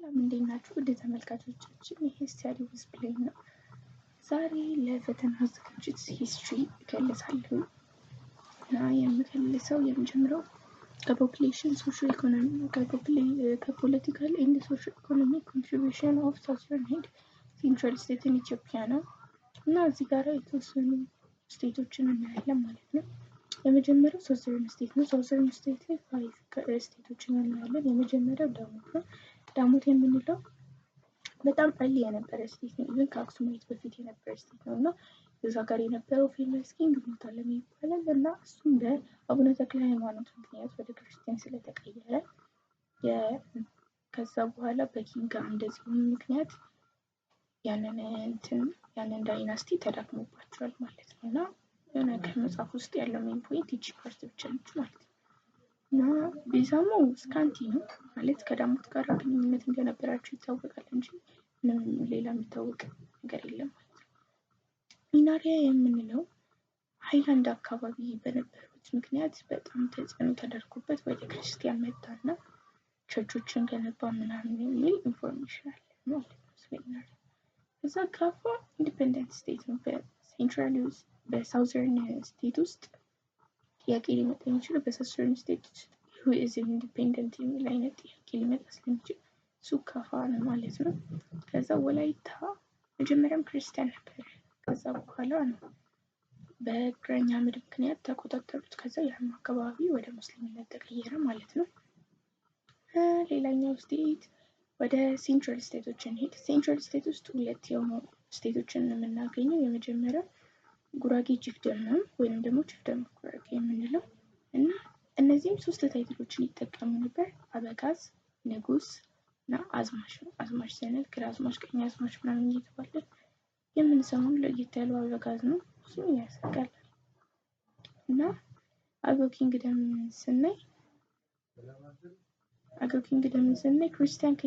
ሰላም እንዴት ናችሁ? ወደ ተመልካቾቻችን ይሄ ስታዲ ዊዝ ብሌን ነው። ዛሬ ለፈተና ዝግጅት ሂስትሪ እከልሳለሁ እና የምከልሰው የምጀምረው ከፖፑሌሽን ሶሻል ኢኮኖሚ ከፖለቲካል ኤንድ ሶሻል ኢኮኖሚ ኮንትሪቢዩሽን ኦፍ ሳውዘርን ኤንድ ሴንትራል ስቴት ኢን ኢትዮጵያ ነው እና እዚህ ጋር የተወሰኑ ስቴቶችን እናያለን ማለት ነው። የመጀመሪያው ሳውዘርን ስቴት ነው። ሳውዘርን ስቴት ላይ 5 ስቴቶችን እናያለን። የመጀመሪያው ዳሞት ነው። ዳሞት የምንለው በጣም አሊ የነበረ ስቴት ነው። ኢቭን ከአክሱማይት በፊት የነበረ ስቴት ነው እና እዛ ጋር የነበረው ፌመስ ኪንግ ሞታለም ይባላል እና እሱም በአቡነ ተክለ ሃይማኖት ምክንያት ወደ ክርስቲያን ስለተቀየረ ከዛ በኋላ በኪንግ እንደዚሁ ምክንያት ያንን ዳይናስቲ ተዳክሞባቸዋል ማለት ነው እና የሆነ ከመጽሐፍ ውስጥ ያለው ሜን ፖይንት ይቺ ፓርት ብቻ ነች ማለት ነው እና ቤዛሞ ስካንቲ ነው ማለት ከዳሞት ጋር ግንኙነት እንደነበራቸው ይታወቃል እንጂ ምንም ሌላ የሚታወቅ ነገር የለም ማለት ነው። ሚናሪያ የምንለው ሃይላንድ አካባቢ በነበሩት ምክንያት በጣም ተጽዕኖ ተደርጎበት ወደ ክርስቲያን መጣና ቸርቾችን ገነባ ምናምን የሚል ኢንፎርሜሽን አለ ማለት ነው ስለ ሚናሪያ። እዛ ካፋ ኢንዲፔንደንት ስቴት ነው። በሳውዘርን ስቴት ውስጥ ጥያቄ ሊመጣ የሚችለው በሳውዘርን ስቴት who is independent የሚል አይነት ጥያቄ ሊመጣ ስለሚችል እሱ ካፋ ነው ማለት ነው። ከዛ ወላይታ መጀመሪያም ክርስቲያን ነበር። ከዛ በኋላ ነው በግራኝ አህመድ ምክንያት ተቆጣጠሩት። ከዛ ያን አካባቢ ወደ ሙስሊምነት ተቀየረ ማለት ነው። ሌላኛው ስቴት ወደ ሴንትራል ስቴቶችን ሄድ። ሴንትራል ስቴት ውስጥ ሁለት የሆኑ ስቴቶችን የምናገኘው የመጀመሪያው ጉራጌ ቺፍደም ነው ወይም ደግሞ ቺፍደም ጉራጌ የምንለው እና እነዚህም 3 ታይትሎችን ይጠቀሙ ነበር። አበጋዝ፣ ንጉስ እና አዝማች ነው። አዝማች ስንል ግራዝማች፣ ቀኛዝማች ምናምን እየተባለ የምንሰማው ለየት ያለው አበጋዝ ነው። እሱም ያስቀላል እና አገው ኪንግደም ስናይ ክርስቲያን